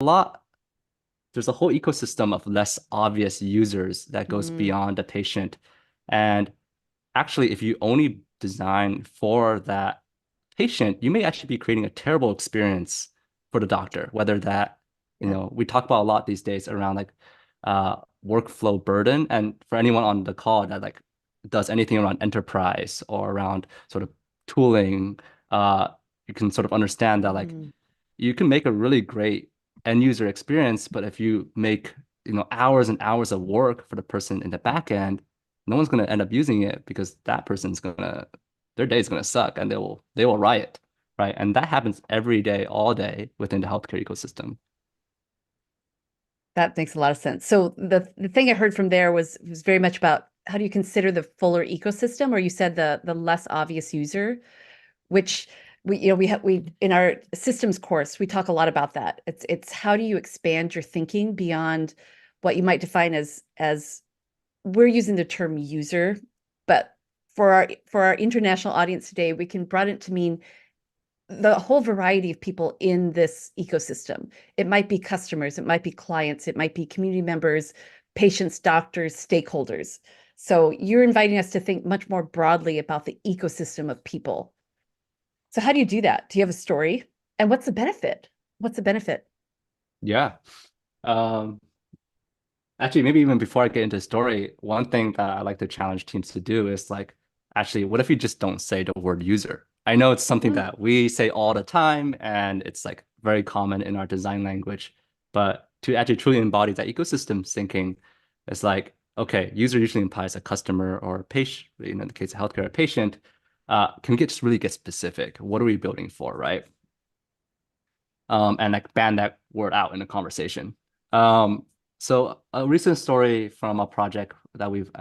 lot, there's a whole ecosystem of less obvious users that goes Mm, beyond the patient. And actually, if you only design for that patient, you may actually be creating a terrible experience for the doctor, whether that, yeah. we talk about a lot these days around like workflow burden. And for anyone on the call that like does anything around enterprise or around sort of tooling, you can sort of understand that like Mm. you can make a really great end user experience, but if you make, hours and hours of work for the person in the back end, no one's going to end up using it because that person's going to their day is going to suck and they will riot, right? And that happens every day, all day within the healthcare ecosystem. That makes a lot of sense. So the thing I heard from there was very much about how do you consider the fuller ecosystem, or you said the less obvious user, which we in our systems course we talk a lot about that. It's how do you expand your thinking beyond what you might define as we're using the term user, but for our international audience today, we can broaden it to mean the whole variety of people in this ecosystem. It might be customers, it might be clients, it might be community members, patients, doctors, stakeholders. So you're inviting us to think much more broadly about the ecosystem of people. So how do you do that? Do you have a story? And what's the benefit? What's the benefit? Yeah. Um, Actually, maybe even before I get into the story, one thing that I like to challenge teams to do is like, actually, what if you just don't say the word user? I know it's something Mm, that we say all the time and it's like very common in our design language, but to actually truly embody that ecosystem thinking, it's like, okay, user usually implies a customer or a patient, in the case of healthcare, a patient. Can we just really get specific? What are we building for, right? And like ban that word out in the conversation. So a recent story from a project that we've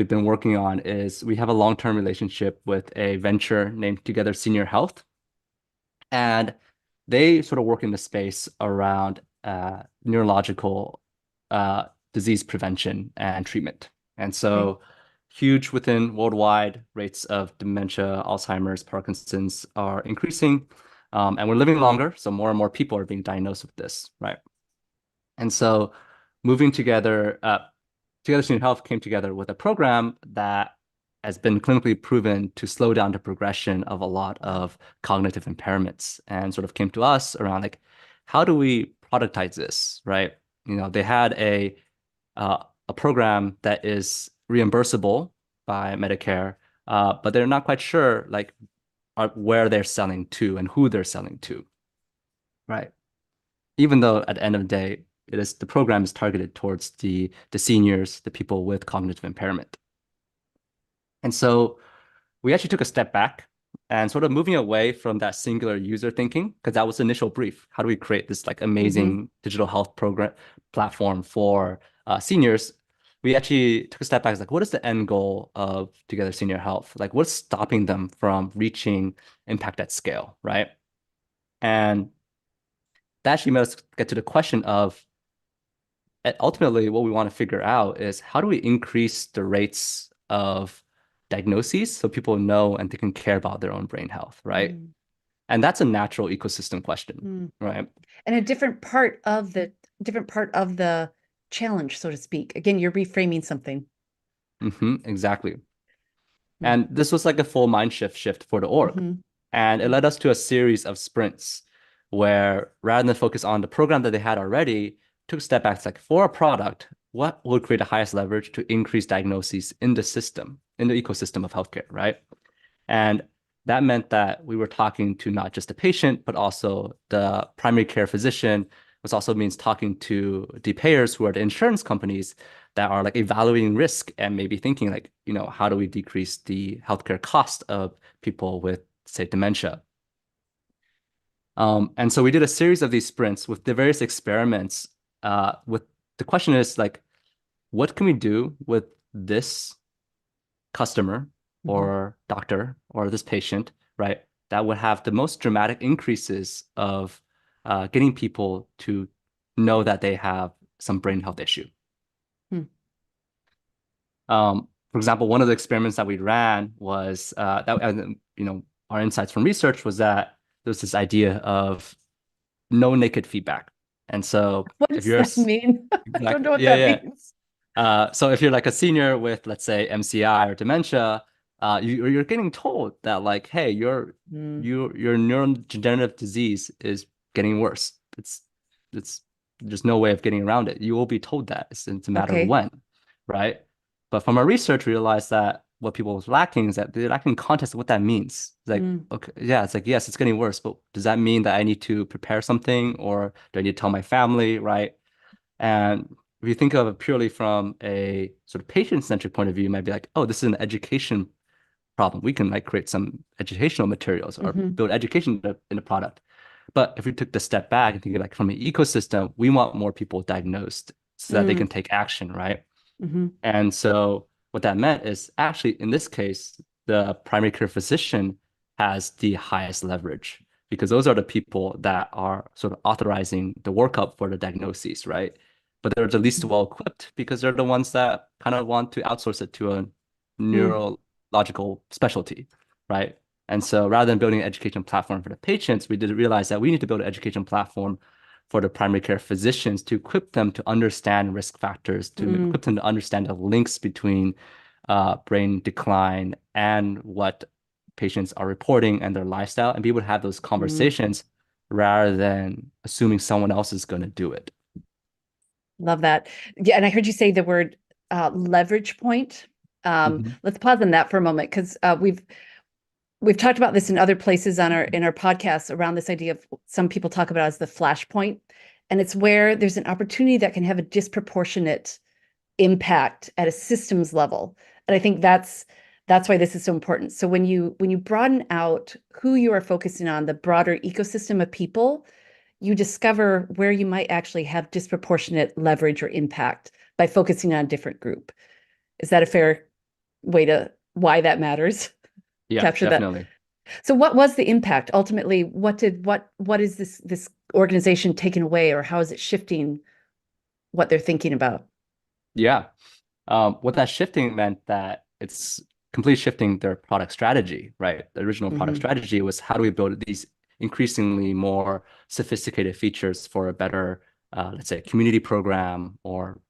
been working on is we have a long-term relationship with a venture named Together Senior Health, and they sort of work in the space around neurological disease prevention and treatment. And okay. so huge within worldwide rates of dementia, Alzheimer's, Parkinson's are increasing. And we're living longer, so more and more people are being diagnosed with this, right? And so moving together, Together Student Health came together with a program that has been clinically proven to slow down the progression of a lot Wow. of cognitive impairments and sort of came to us around like, how do we productize this, right? They had a program that is reimbursable by Medicare, but they're not quite sure like where they're selling to and who they're selling to, right? Even though at the end of the day, the program is targeted towards the seniors, the people with cognitive impairment. And so we actually took a step back and sort of moving away from that singular user thinking, because that was the initial brief. How do we create this like Hmm. amazing digital health program platform for seniors? We actually took a step back. It's like, what is the end goal of Together Senior Health? Like, what's stopping them from reaching impact at scale, right? And that actually made us get to the question of ultimately what we want to figure out is how do we increase the rates of diagnoses so people know and they can care about their own brain health, right? Mm, And that's a natural ecosystem question, mm. right? And a different part of the challenge, so to speak. Again, you're reframing something. Exactly. Mm, And this was like a full mind shift for the org. mhm, And it mm. led us to a series of sprints where rather than focus on the program that they had already, took a step back. It's like for a product, what would create the highest leverage to increase diagnoses in the system, in the ecosystem of healthcare, right? And that meant that we were talking to not just the patient, but also the primary care physician, which also means talking to the payers who are the insurance companies that are like evaluating risk and maybe thinking like, how do we decrease the healthcare cost of people with, say, dementia? And so we did a series of these sprints with the various experiments. With the question is like, what can we do with this customer Mhm. or doctor or this patient, right, that would have the most dramatic increases of getting people to know that they have some brain health issue. Hmm. For example, one of the experiments that we ran was our insights from research was that there was this idea of no naked feedback. And so What if does you're that mean? I don't exactly, know what yeah, that yeah. means. So if you're like a senior with, let's say, MCI or dementia, you're getting told that like, hey, Mm, your neurodegenerative disease is getting worse. It's there's no way of getting around it. You will be told that. It's a matter of okay. when, right? But from our research, we realized that what people was lacking is that they're lacking context of what that means. It's like, Mm, okay, yeah, it's like, yes, it's getting worse, but does that mean that I need to prepare something or do I need to tell my family, right? And if you think of it purely from a sort of patient-centric point of view, you might be like, oh, this is an education problem. We can like create some educational materials or hmm build education in a product. But if we took the step back and think like from an ecosystem, we want more people diagnosed so that they mm, can take action, right? hmm And so what that meant is actually in this case, the primary care physician has the highest leverage because those are the people that are sort of authorizing the workup for the diagnoses, right? But they're the least well equipped because they're the ones that kind of want to outsource it to a mm, neurological specialty, right? And so rather than building an education platform for the patients, we did realize that we need to build an education platform for the primary care physicians to equip them to understand risk factors, to mm, equip them to understand the links between brain decline and what patients are reporting and their lifestyle, and be able to have those mm. conversations rather than assuming someone else is going to do it. Love that. Yeah, and I heard you say the word leverage point. Mhm. Let's pause on that for a moment because we've talked about this in other places on our in our podcasts around this idea of some people talk about it as the flashpoint, and it's where there's an opportunity that can have a disproportionate impact at a systems level. And I think that's why this is so important. So when you broaden out who you are focusing on, the broader ecosystem of people, you discover where you might actually have disproportionate leverage or impact by focusing on a different group. Is that a fair way to why that matters? Yeah, Capture that. definitely. So what was the impact? Ultimately, what is this organization taking away, or how is it shifting what they're thinking about? Yeah. What that shifting meant that it's completely shifting their product strategy, right? The original product Hmm strategy was how do we build these increasingly more sophisticated features for a better, let's say, community program or,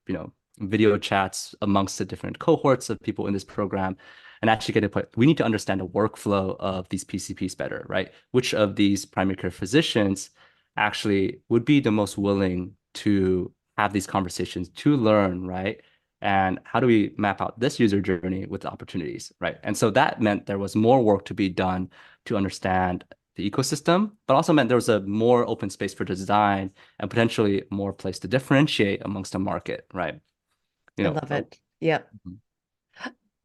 video chats amongst the different cohorts of people in this program. And actually get to put, we need to understand the workflow of these PCPs better, right? Which of these primary care physicians actually would be the most willing to have these conversations to learn, right? And how do we map out this user journey with opportunities, right? And so that meant there was more work to be done to understand the ecosystem, but also meant there was a more open space for design and potentially more place to differentiate amongst the market, right? You I know, love it. Yeah. mhm.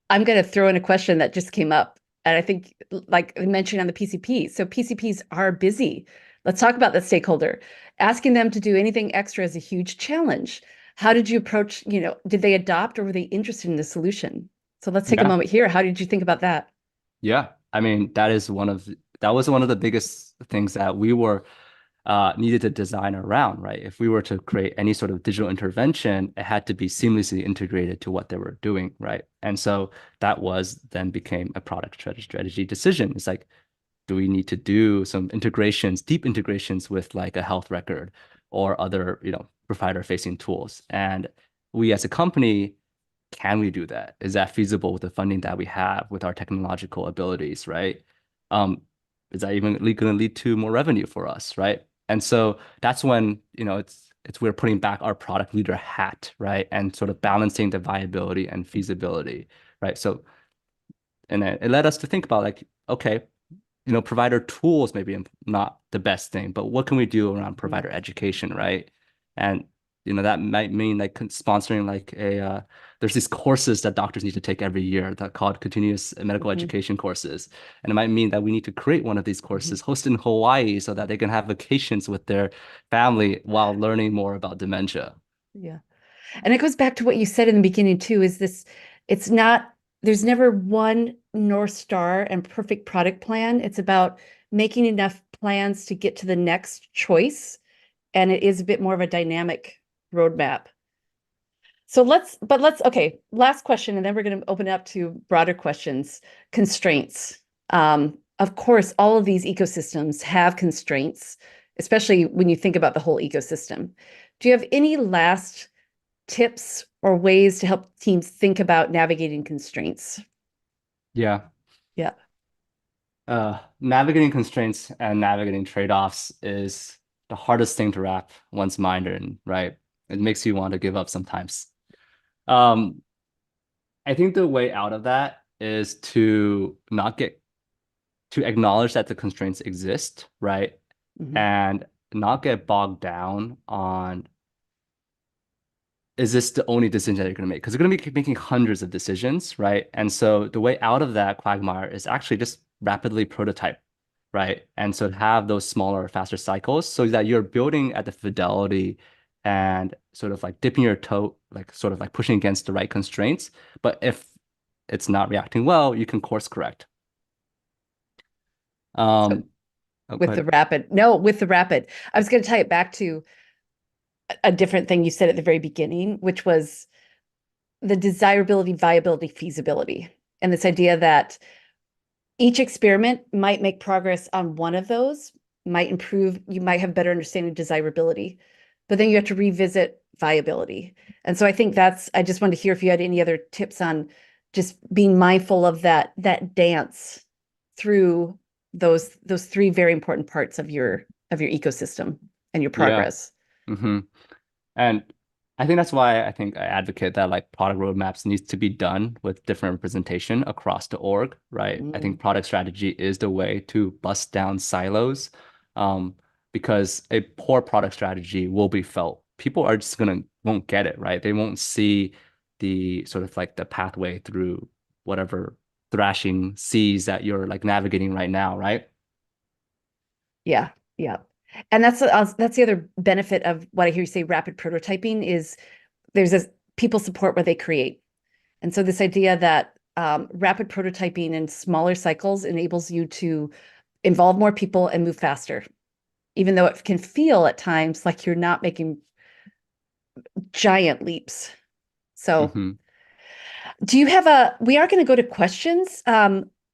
I'm going to throw in a question that just came up. And I think, like I mentioned on the PCP, so PCPs are busy. Let's talk about that stakeholder. Asking them to do anything extra is a huge challenge. How did you approach, did they adopt or were they interested in the solution? So let's take a Yeah, moment here. How did you think about that? yeah. I mean, that was one of the biggest things that we were needed to design around, right? If we were to create any sort of digital intervention, it had to be seamlessly integrated to what they were doing, right? And so that was then became a product strategy decision. It's like, do we need to do some integrations, deep integrations with like a health record or other, provider facing tools? And we as a company, can we do that? Is that feasible with the funding that we have with our technological abilities, right? Um, is that even going to lead to more revenue for us, right? And so that's when, it's we're putting back our product leader hat, right? And sort of balancing the viability and feasibility, right? So, and then it led us to think about like, okay, provider tools maybe not the best thing, but what can we do around Mhm, provider education, right? And that might mean like sponsoring like there's these courses that doctors need to take every year that called continuous medical mhm, education courses. And it might mean that we need to create one of these mhm. courses, host in Hawaii so that they can have vacations with their family while learning more about dementia. Yeah. And it goes back to what you said in the beginning too, is this, it's not, there's never one North Star and perfect product plan. It's about making enough plans to get to the next choice. And it is a bit more of a dynamic roadmap. So okay, last question, and then we're going to open it up to broader questions. Constraints. Of course, all of these ecosystems have constraints. especially when you think about the whole ecosystem. Do you have any last tips or ways to help teams think about navigating constraints? Yeah. Yeah. Navigating constraints and navigating trade-offs is the hardest thing to wrap one's mind in, right? It makes you want to give up sometimes. Um, I think the way out of that is to not get to acknowledge that the constraints exist, right? Mhm. And not get bogged down on, is this the only decision that you're going to make? Because you're going to be making hundreds of decisions, right? And so the way out of that quagmire is actually just rapidly prototype, right? And so have those smaller, faster cycles so that you're building at the fidelity and sort of like dipping your toe, like sort of like pushing against the right constraints. But if it's not reacting well, you can course correct. So Um, oh, go with the ahead. rapid, no, with the rapid, I was going to tie it back to a different thing you said at the very beginning, which was the desirability, viability, feasibility. And this idea that each experiment might make progress on one of those, might improve, you might have better understanding of desirability, but then you have to revisit viability. And so I think I just wanted to hear if you had any other tips on just being mindful of that dance through those three very important parts of your ecosystem and your Yeah. progress. Hmm. And I think that's why I think I advocate that like product roadmaps needs to be done with different representation across the org, right? I Mm, think product strategy is the way to bust down silos, um, because a poor product strategy will be felt. People are just gonna won't get it, right? They won't see the sort of like the pathway through whatever thrashing seas that you're like navigating right now, right? yeah, yeah. And that's the other benefit of what I hear you say rapid prototyping is there's this people support where they create. And so this idea that rapid prototyping in smaller cycles enables you to involve more people and move faster, even though it can feel at times like you're not making giant leaps. So Hmm. do you have we are going to go to questions.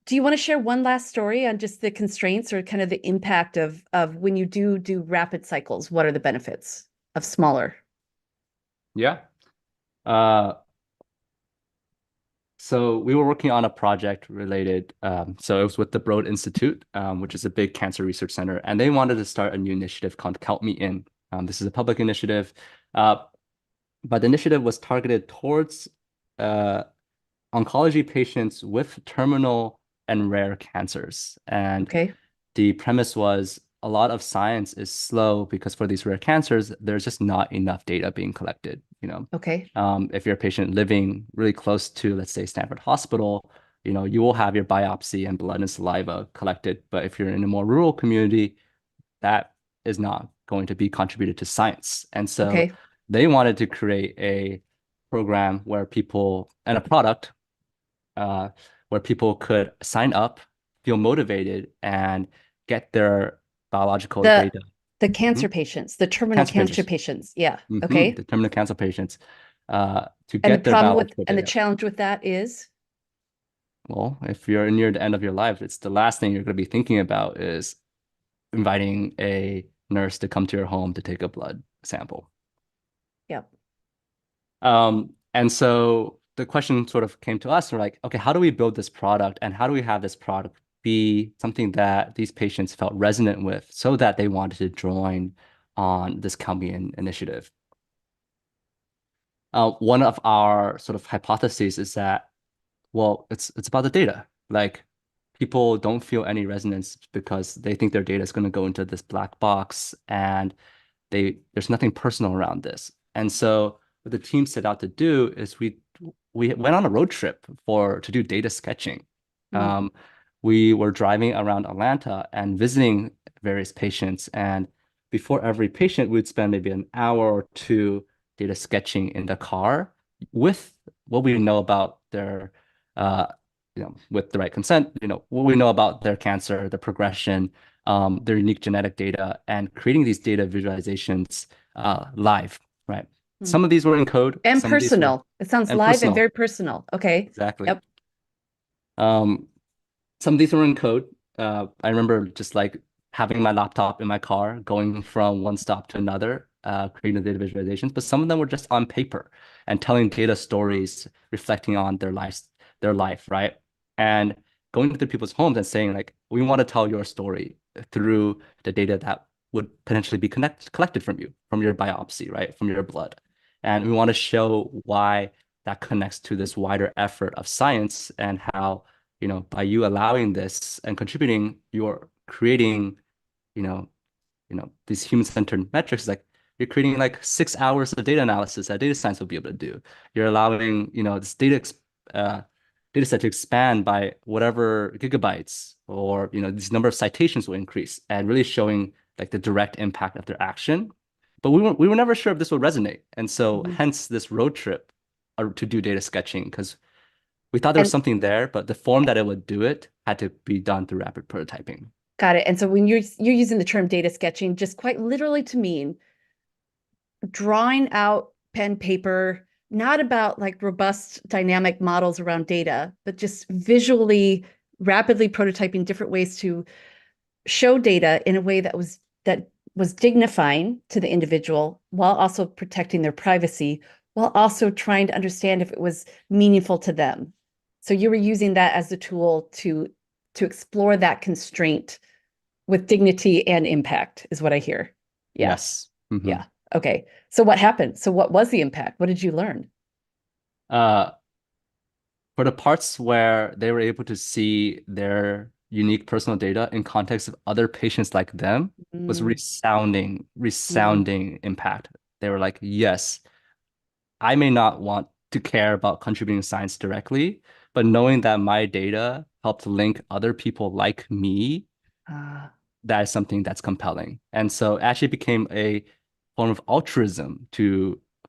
Do you want to share one last story on just the constraints or kind of the impact of when you do rapid cycles? What are the benefits of smaller? Yeah. Uh, So we were working on a project related. So it was with the Broad Institute, which is a big cancer research center, and they wanted to start a new initiative called Count Me In. This is a public initiative, uh, but the initiative was targeted towards uh, oncology patients with terminal and rare cancers. And Okay. the premise was a lot of science is slow because for these rare cancers, there's just not enough data being collected, you know. Okay. If you're a patient living really close to, let's say, Stanford Hospital, you know, you will have your biopsy and blood and saliva collected. But if you're in a more rural community, that is not going to be contributed to science. And so Okay. they wanted to create a program where people and a product uh, where people could sign up, feel motivated, and get their biological The data. the Mhm. cancer patients, the terminal Cancer cancer patients, patients. Yeah. Okay. the terminal cancer patients, to And the get their problem with biological and the data. challenge with that is Well, if you're near the end of your life, it's the last thing you're going to be thinking about is inviting a nurse to come to your home to take a blood sample. yeah. And so the question sort of came to us, we're like, okay, how do we build this product and how do we have this product be something that these patients felt resonant with so that they wanted to join on this Cambian initiative? One of our sort of hypotheses is that, well, it's about the data. Like people don't feel any resonance because they think their data is going to go into this black box and there's nothing personal around this. And so what the team set out to do is we went on a road trip for to do data sketching. Mm, Um, we were driving around Atlanta and visiting various patients, and before every patient, we'd spend maybe an hour or two data sketching in the car with what we know about their uh, with the right consent, what we know about their cancer, the progression, their unique genetic data, and creating these data visualizations live, right? mm. Some of these were in code, And some of these were personal. It sounds and live and personal. very personal. Okay. Exactly. Yep. Um, some of these were in code. I remember just like having my laptop in my car, going from one stop to another, creating the data visualizations, but some of them were just on paper and telling data stories, reflecting on their life, right? And going to people's homes and saying like, we want to tell your story through the data that would potentially be collected from you, from your biopsy, right? From your blood. And we want to show why that connects to this wider effort of science and how, by you allowing this and contributing, you're creating, you know, these human-centered metrics, like you're creating like 6 hours of data analysis that data science will be able to do. You're allowing, this data set to expand by whatever gigabytes, or these number of citations will increase, and really showing like the direct impact of their action. But we were never sure if this would resonate. And so Mhm. hence this road trip to do data sketching, because we thought there was And something there, but the form that it would do it had to be done through rapid prototyping. got it. And so when you're using the term data sketching, just quite literally to mean drawing out pen paper, not about like robust dynamic models around data, but just visually rapidly prototyping different ways to show data in a way that was dignifying to the individual while also protecting their privacy, while also trying to understand if it was meaningful to them. So you were using that as a tool to explore that constraint with dignity and impact, is what I hear. Yeah. Yes. Hmm. Yeah. Okay. So what happened? So what was the impact? What did you learn? Uh, for the parts where they were able to see their unique personal data in context of other patients like them, was Mm, resounding, mm, resounding impact. They were like, yes, I may not want to care about contributing to science directly, but knowing that my data helped link other people like me, uh, that is something that's compelling. And so it actually became a form of altruism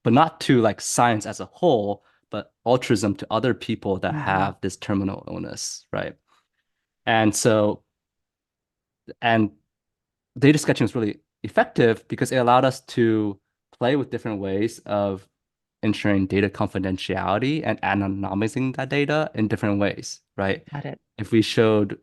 but not to like science as a whole, but altruism to other people that mhm, have this terminal illness, right? And so, and data sketching was really effective because it allowed us to play with different ways of ensuring data confidentiality and anonymizing that data in different ways, right? got it. If we showed,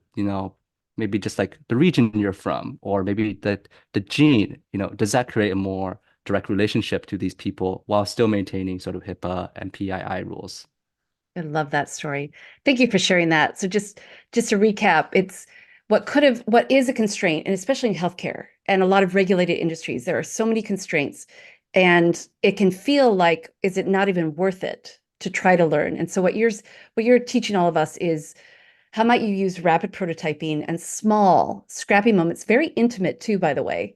maybe just like the region you're from, or maybe the gene, does that create a more direct relationship to these people while still maintaining sort of HIPAA and PII rules? I love that story. Thank you for sharing that. So just to recap, it's what is a constraint, and especially in healthcare and a lot of regulated industries, there are so many constraints, and it can feel like, is it not even worth it to try to learn? And so what you're teaching all of us is how might you use rapid prototyping and small, scrappy moments, very intimate too, by the way,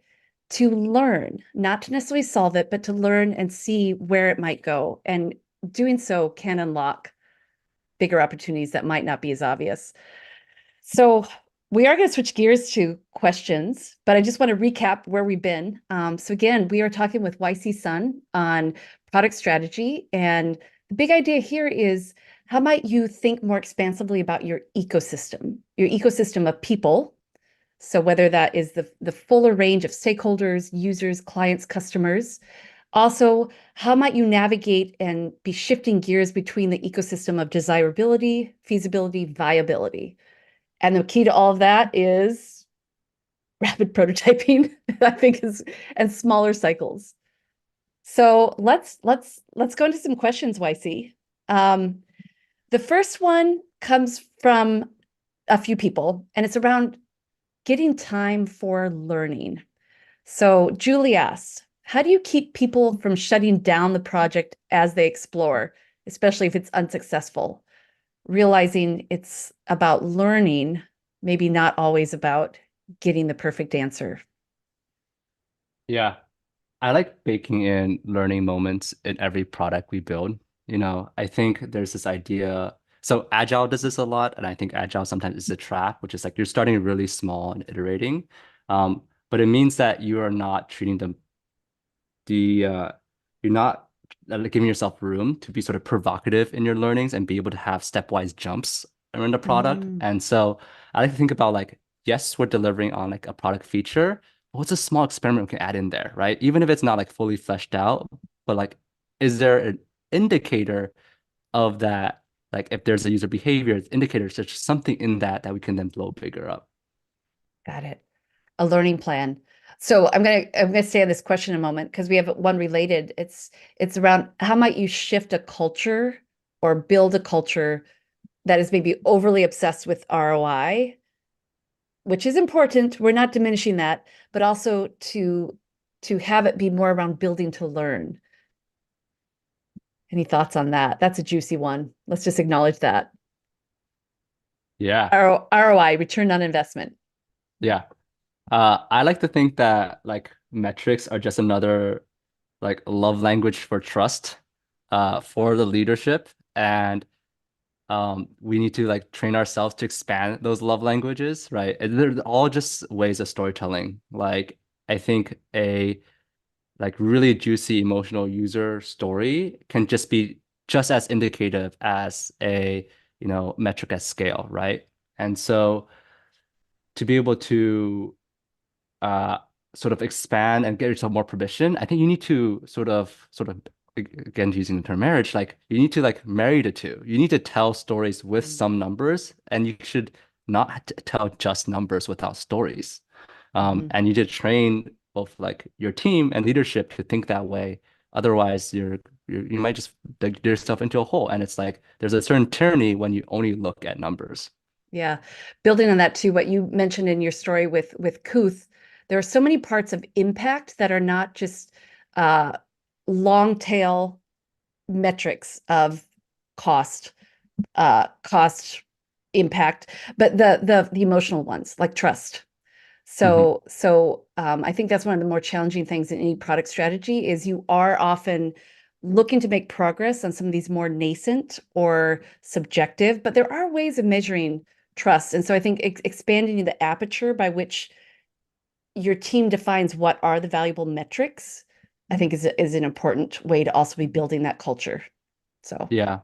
to learn, not to necessarily solve it, but to learn and see where it might go. And doing so can unlock bigger opportunities that might not be as obvious. So we are going to switch gears to questions, but I just want to recap where we've been. So again, we are talking with YC Sun on product strategy, and the big idea here is how might you think more expansively about your ecosystem of people. So whether that is the fuller range of stakeholders, users, clients, customers, also, how might you navigate and be shifting gears between the ecosystem of desirability, feasibility, viability? And the key to all of that is rapid prototyping, I think is and smaller cycles. So let's go into some questions, YC. Um, the first one comes from a few people, and it's around getting time for learning. So Julie asks, how do you keep people from shutting down the project as they explore, especially if it's unsuccessful? Realizing it's about learning, maybe not always about getting the perfect answer. Yeah. I like baking in learning moments in every product we build. I think there's this idea. So Agile does this a lot, and I think Agile sometimes is a trap, which is like you're starting really small and iterating. But it means that you are not treating the you're not giving yourself room to be sort of provocative in your learnings and be able to have stepwise jumps around the product. Mm, And so I like to think about like, yes, we're delivering on like a product feature, but what's a small experiment we can add in there, right? Even if it's not like fully fleshed out, but like, is there an indicator of that? Like if there's a user behavior, it's indicators, there's something in that that we can then blow bigger up. got it. a learning plan. So I'm gonna stay on this question in a moment because we have one related. It's around how might you shift a culture or build a culture that is maybe overly obsessed with ROI, which is important. We're not diminishing that, but also to have it be more around building to learn. Any thoughts on that? That's a juicy one. Let's just acknowledge that. Yeah. ROI, return on investment. Yeah. I like to think that like metrics are just another like love language for trust for the leadership. And we need to like train ourselves to expand those love languages, right? And they're all just ways of storytelling. Like I think a like really juicy emotional user story can just be just as indicative as a metric at scale, right? And so to be able to uh sort of expand and get yourself more permission, I think you need to sort of again using the term marriage, like you need to like marry the two. You need to tell stories with some numbers, and you should not tell just numbers without stories. Mhm. And you need to train both like your team and leadership to think that way. Otherwise, you might just dig yourself into a hole. And it's like there's a certain tyranny when you only look at numbers. Yeah. Building on that too, what you mentioned in your story with Kuth, there are so many parts of impact that are not just uh, long tail metrics of cost, cost impact, but the emotional ones like trust. Mhm. So I think that's one of the more challenging things in any product strategy is you are often looking to make progress on some of these more nascent or subjective, but there are ways of measuring trust. And so I think expanding the aperture by which your team defines what are the valuable metrics, I think is an important way to also be building that culture. So, Yeah.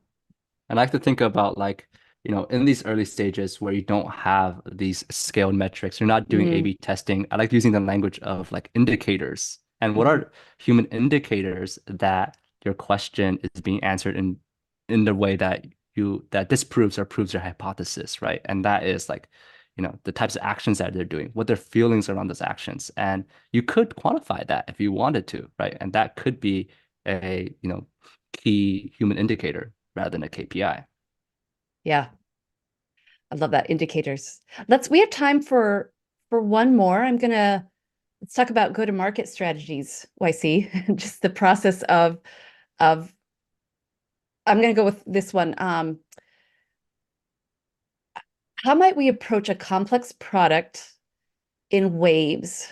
I like to think about like, in these early stages where you don't have these scaled metrics, you're not doing mm, A/B testing. I like using the language of like indicators. And what mhm, are human indicators that your question is being answered in the way that that disproves or proves your hypothesis, right? And that is like, the types of actions that they're doing, what their feelings around those actions. And you could quantify that if you wanted to, right? And that could be a, key human indicator rather than a KPI. yeah, I love that indicators. We have time for one more. Let's talk about go-to-market strategies, YC. Just the process of I'm gonna go with this one. How might we approach a complex product in waves?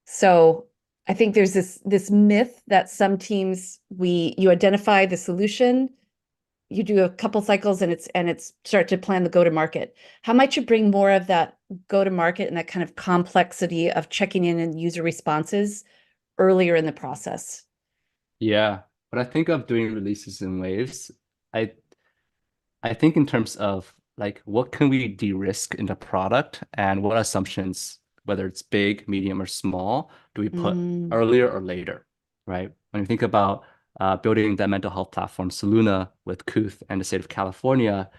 So I think there's this myth that some teams you identify the solution, you do a couple cycles and it's start to plan the go-to-market. How might you bring more of that go-to-market and that kind of complexity of checking in and user responses earlier in the process? Yeah. When I think of doing releases in waves, I I think in terms of like what can we de-risk in the product and what assumptions, whether it's big, medium, or small, do we put Mm, earlier or later, right? When you think about building that mental health platform, Soluna with Kuth and the state of California,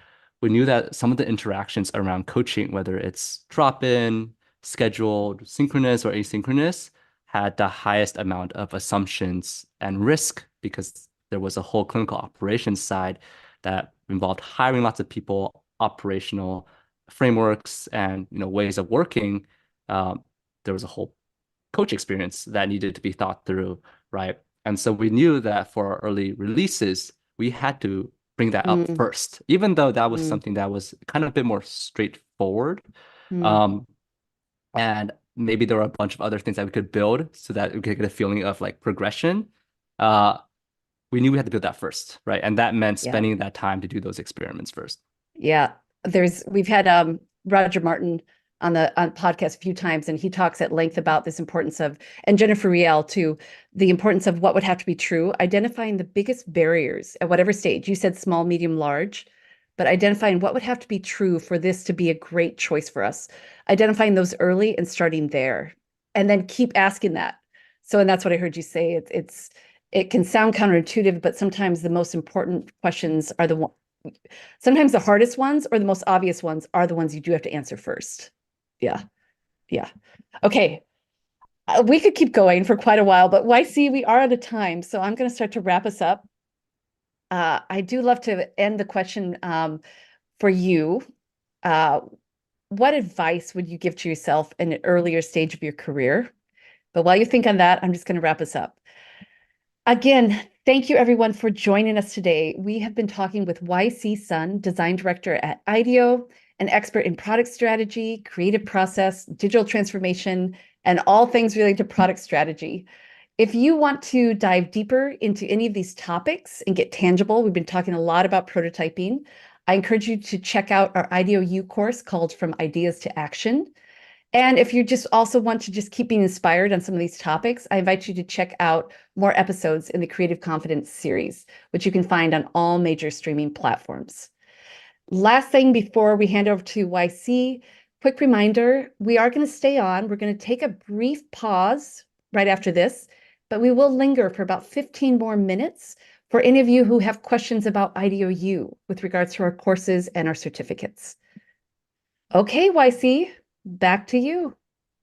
we knew that some of the interactions around coaching, whether it's drop-in, scheduled, synchronous, or asynchronous, had the highest amount of assumptions and risk because there was a whole clinical operations side that involved hiring lots of people, operational frameworks, and ways of working. Um, there was a whole coach experience that needed to be thought through, right? And so we knew that for our early releases, we had to bring that up mm, first, even though that was mm, something that was kind of a bit more straightforward. mm. Um, and maybe there were a bunch of other things that we could build so that we could get a feeling of like progression. Uh, we knew we had to build that first, right? And that meant Yeah. spending that time to do those experiments first. Yeah, we've had Roger Martin on podcast a few times, and he talks at length about this importance of, and Jennifer Riel too, the importance of what would have to be true, identifying the biggest barriers at whatever stage. You said small, medium, large, but identifying what would have to be true for this to be a great choice for us. Identifying those early and starting there, and then keep asking that. So, and that's what I heard you say. It can sound counterintuitive, but sometimes the most important questions are the one sometimes the hardest ones or the most obvious ones are the ones you do have to answer first. Yeah. Yeah. Okay. We could keep going for quite a while, but YC, we are out of time. So I'm going to start to wrap us up. I do love to end the question for you. Uh, what advice would you give to yourself in an earlier stage of your career? But while you think on that, I'm just going to wrap us up. Again, thank you everyone for joining us today. We have been talking with YC Sun, Design Director at IDEO, an expert in product strategy, creative process, digital transformation, and all things related to product strategy. If you want to dive deeper into any of these topics and get tangible, we've been talking a lot about prototyping. I encourage you to check out our IDEO U course called From Ideas to Action. And if you just also want to just keep being inspired on some of these topics, I invite you to check out more episodes in the Creative Confidence series, which you can find on all major streaming platforms. Last thing before we hand over to YC, quick reminder, we are going to stay on. We're going to take a brief pause right after this, but we will linger for about 15 more minutes for any of you who have questions about IDEOU with regards to our courses and our certificates. Okay, YC, back to you.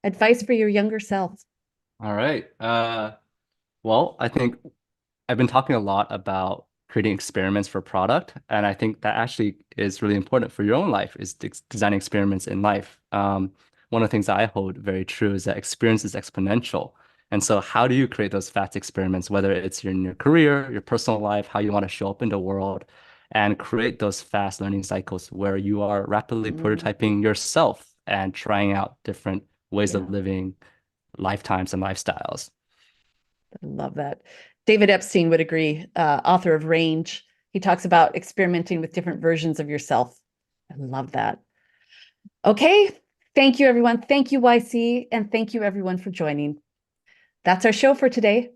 Advice for your younger self. All right. Well, I think I've been talking a lot about creating experiments for product, and I think that actually is really important for your own life, is designing experiments in life. One of the things that I hold very true is that experience is exponential. And so how do you create those fast experiments, whether it's in your career, your personal life, how you want to show up in the world, and create those fast learning cycles where you are rapidly Mm, prototyping yourself and trying out different ways of yeah, living, lifetimes and lifestyles. I love that. David Epstein would agree, author of Range. He talks about experimenting with different versions of yourself. I love that. Okay. Thank you, everyone. Thank you, YC. And thank you, everyone, for joining. That's our show for today.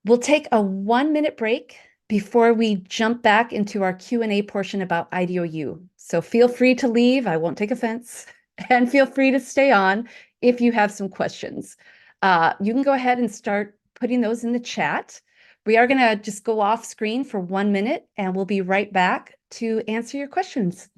We'll take a 1-minute break before we jump back into our Q&A portion about IDOU. So feel free to leave. I won't take offense. And feel free to stay on if you have some questions. You can go ahead and start putting those in the chat. We are going to just go off screen for 1 minute and we'll be right back to answer your questions.